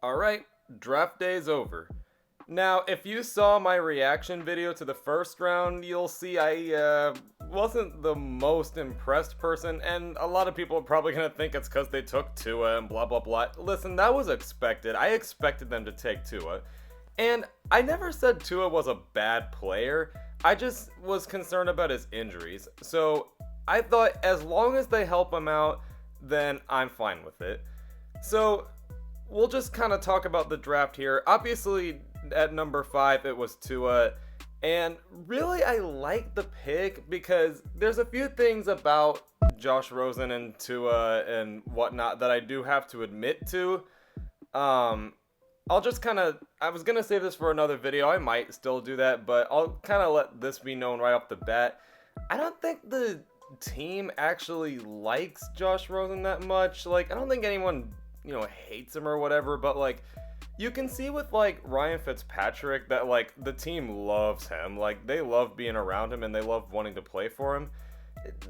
Alright, draft day is over. Now, if you saw my reaction video to the first round, you'll see I wasn't the most impressed person, and a lot of people are probably gonna think it's because they took Tua and blah blah blah. Listen, that was expected. I expected them to take Tua. And I never said Tua was a bad player. I just was concerned about his injuries. So I thought as long as they help him out, then I'm fine with it. So we'll just kind of talk about the draft here. Obviously, at number 5, it was Tua. And really, I like the pick because there's a few things about Josh Rosen and Tua and whatnot that I do have to admit to. I'll just kind of, I was going to save this for another video. I might still do that, but I'll kind of let this be known right off the bat. I don't think the team actually likes Josh Rosen that much. Like, I don't think anyone hates him or whatever, but like you can see with like Ryan Fitzpatrick that like the team loves him. Like they love being around him and they love wanting to play for him.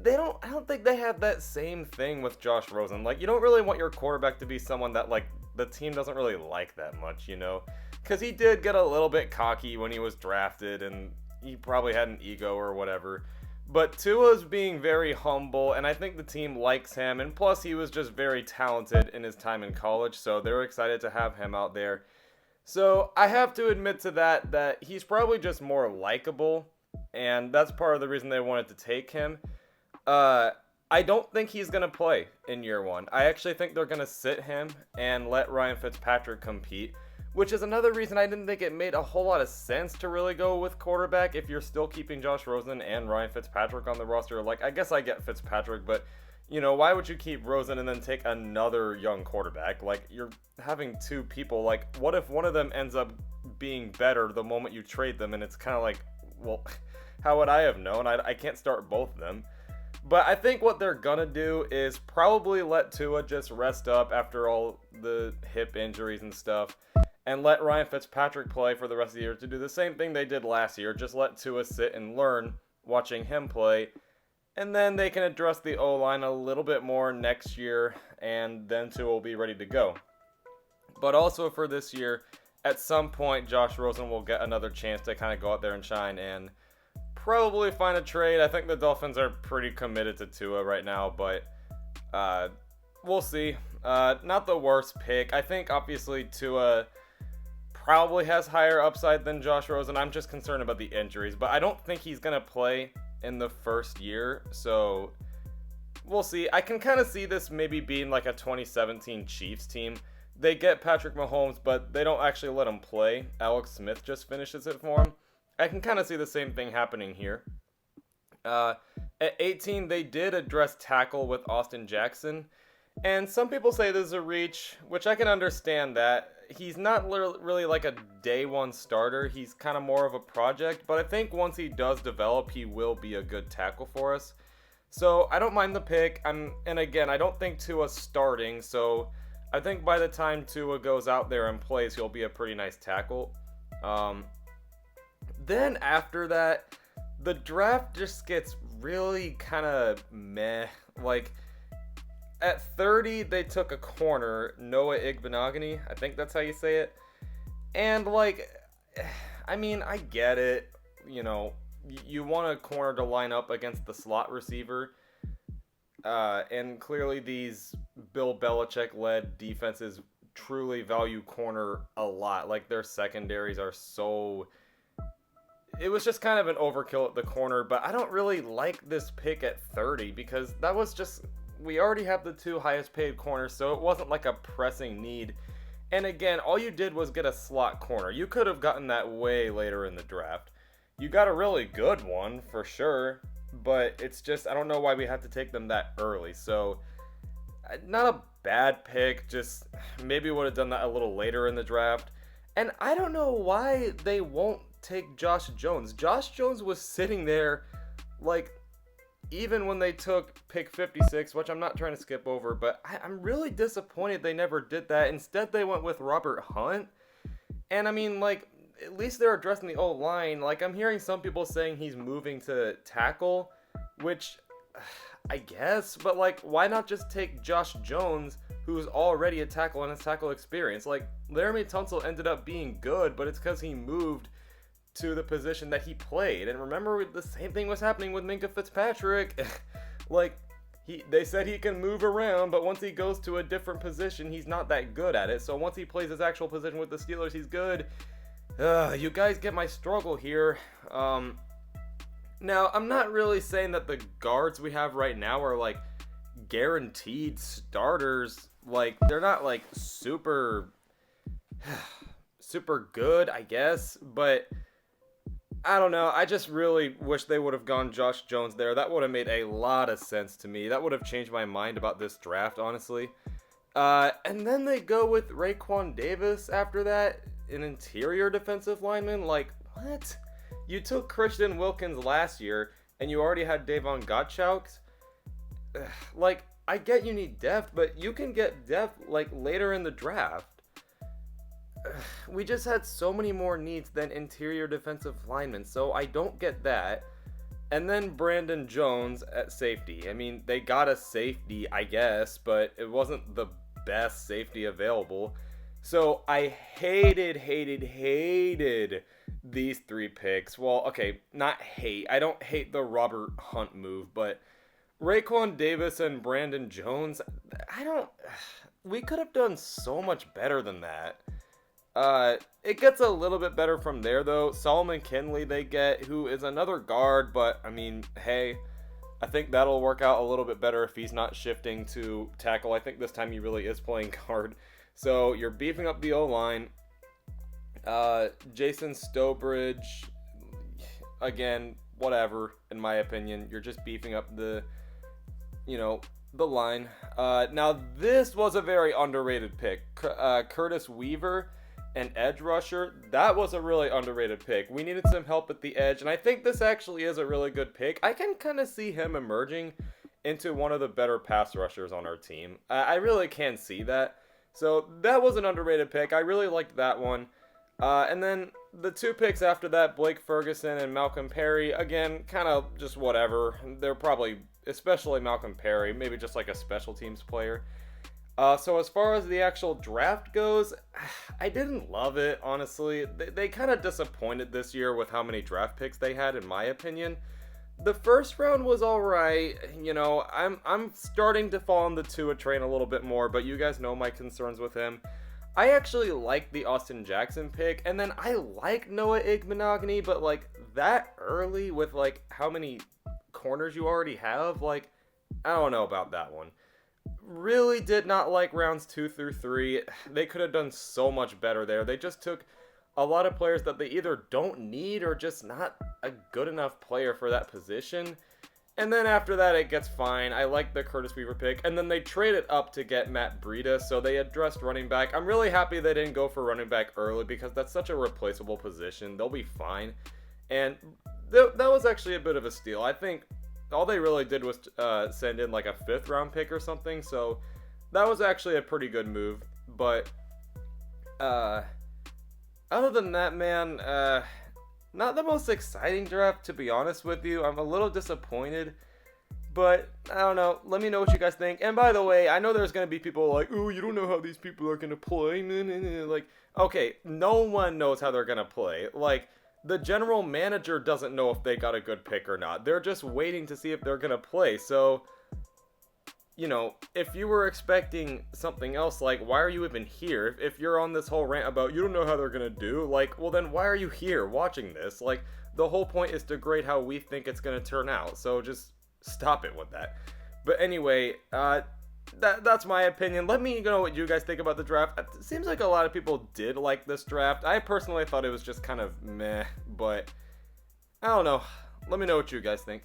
I don't think they have that same thing with Josh Rosen. Like you don't really want your quarterback to be someone that like the team doesn't really like that much, because he did get a little bit cocky when he was drafted and he probably had an ego or whatever. But Tua's being very humble, and I think the team likes him, and plus he was just very talented in his time in college, so they're excited to have him out there. So I have to admit to that he's probably just more likable, and that's part of the reason they wanted to take him. I don't think he's going to play in year one. I actually think they're going to sit him and let Ryan Fitzpatrick compete, which is another reason I didn't think it made a whole lot of sense to really go with quarterback if you're still keeping Josh Rosen and Ryan Fitzpatrick on the roster. Like, I guess I get Fitzpatrick, but, why would you keep Rosen and then take another young quarterback? Like, you're having two people. Like, what if one of them ends up being better the moment you trade them? And it's kind of like, well, how would I have known? I can't start both of them. But I think what they're going to do is probably let Tua just rest up after all the hip injuries and stuff, and let Ryan Fitzpatrick play for the rest of the year to do the same thing they did last year. Just let Tua sit and learn watching him play, and then they can address the O-line a little bit more next year, and then Tua will be ready to go. But also for this year, at some point, Josh Rosen will get another chance to kind of go out there and shine and probably find a trade. I think the Dolphins are pretty committed to Tua right now, but we'll see. Not the worst pick. I think obviously Tua probably has higher upside than Josh Rosen. I'm just concerned about the injuries, but I don't think he's going to play in the first year, so we'll see. I can kind of see this maybe being like a 2017 Chiefs team. They get Patrick Mahomes, but they don't actually let him play. Alex Smith just finishes it for him. I can kind of see the same thing happening here. At 18, they did address tackle with Austin Jackson. And some people say this is a reach, which I can understand that. He's not really like a day one starter. He's kind of more of a project. But I think once he does develop, he will be a good tackle for us. So I don't mind the pick. And again, I don't think Tua's starting. So I think by the time Tua goes out there and plays, he'll be a pretty nice tackle. Then after that, the draft just gets really kind of meh. Like, at 30, they took a corner, Noah Igbinoghene. I think that's how you say it. And, like, I mean, I get it. You want a corner to line up against the slot receiver. And clearly these Bill Belichick-led defenses truly value corner a lot. Like, their secondaries are so... It was just kind of an overkill at the corner, but I don't really like this pick at 30 because that was just... We already have the two highest paid corners, so it wasn't like a pressing need. And again, all you did was get a slot corner. You could have gotten that way later in the draft. You got a really good one, for sure, but it's just, I don't know why we had to take them that early. So, not a bad pick, just maybe would have done that a little later in the draft. And I don't know why they won't take Josh Jones. Josh Jones was sitting there, like, even when they took pick 56, which I'm not trying to skip over, but I'm really disappointed they never did that. Instead, they went with Robert Hunt. And I mean, like, at least they're addressing the O-line. Like, I'm hearing some people saying he's moving to tackle, which I guess, but like, why not just take Josh Jones, who's already a tackle and has tackle experience? Like, Laramie Tunsil ended up being good, but it's because he moved to the position that he played. And remember, the same thing was happening with Minkah Fitzpatrick. Like, they said he can move around, but once he goes to a different position, he's not that good at it. So once he plays his actual position with the Steelers, he's good. You guys get my struggle here. Now, I'm not really saying that the guards we have right now are, like, guaranteed starters. Like, they're not, like, super good, I guess. But, I don't know. I just really wish they would have gone Josh Jones there. That would have made a lot of sense to me. That would have changed my mind about this draft, honestly. And then they go with Raekwon Davis after that, an interior defensive lineman. Like, what? You took Christian Wilkins last year, and you already had Davon Gottschalks. Like, I get you need depth, but you can get depth, like, later in the draft. We just had so many more needs than interior defensive linemen, so I don't get that. And then Brandon Jones at safety. I mean, they got a safety, I guess, but it wasn't the best safety available. So I hated these 3 picks. Well, okay, not hate. I don't hate the Robert Hunt move, but Raekwon Davis and Brandon Jones, we could have done so much better than that. It gets a little bit better from there, though. Solomon Kinley they get, who is another guard, but, I mean, hey, I think that'll work out a little bit better if he's not shifting to tackle. I think this time he really is playing guard. So, you're beefing up the O-line. Jason Stobridge, again, whatever, in my opinion. You're just beefing up the line. Now, this was a very underrated pick. Curtis Weaver, an edge rusher. That was a really underrated pick. We needed some help at the edge, and I think this actually is a really good pick. I can kind of see him emerging into one of the better pass rushers on our team. I really can see that. So that was an underrated pick. I really liked that one. And then the 2 picks after that, Blake Ferguson and Malcolm Perry, again, kind of just whatever. They're probably, especially Malcolm Perry, maybe just like a special teams player. So as far as the actual draft goes, I didn't love it, honestly. They kind of disappointed this year with how many draft picks they had, in my opinion. The first round was alright. I'm starting to fall on the Tua train a little bit more, but you guys know my concerns with him. I actually like the Austin Jackson pick, and then I like Noah Igbenogany, but like that early with like how many corners you already have, like I don't know about that one. Really did not like rounds 2 through 3. They could have done so much better there. They just took a lot of players that they either don't need or just not a good enough player for that position. And then after that, it gets fine. I like the Curtis Weaver pick. And then they traded up to get Matt Breida, so they addressed running back. I'm really happy they didn't go for running back early because that's such a replaceable position. They'll be fine. And that was actually a bit of a steal. I think all they really did was send in like a 5th round pick or something. So that was actually a pretty good move. But other than that, man, not the most exciting draft, to be honest with you. I'm a little disappointed, but I don't know. Let me know what you guys think. And by the way, I know there's going to be people like, oh, you don't know how these people are going to play. Like, okay, no one knows how they're going to play. Like, the general manager doesn't know if they got a good pick or not. They're just waiting to see if they're going to play. So, if you were expecting something else, like, why are you even here? If you're on this whole rant about you don't know how they're going to do, like, well, then why are you here watching this? Like, the whole point is to grade how we think it's going to turn out. So just stop it with that. But anyway, that's my opinion. Let me know what you guys think about the draft. It seems like a lot of people did like this draft. I personally thought it was just kind of meh, but I don't know. Let me know what you guys think.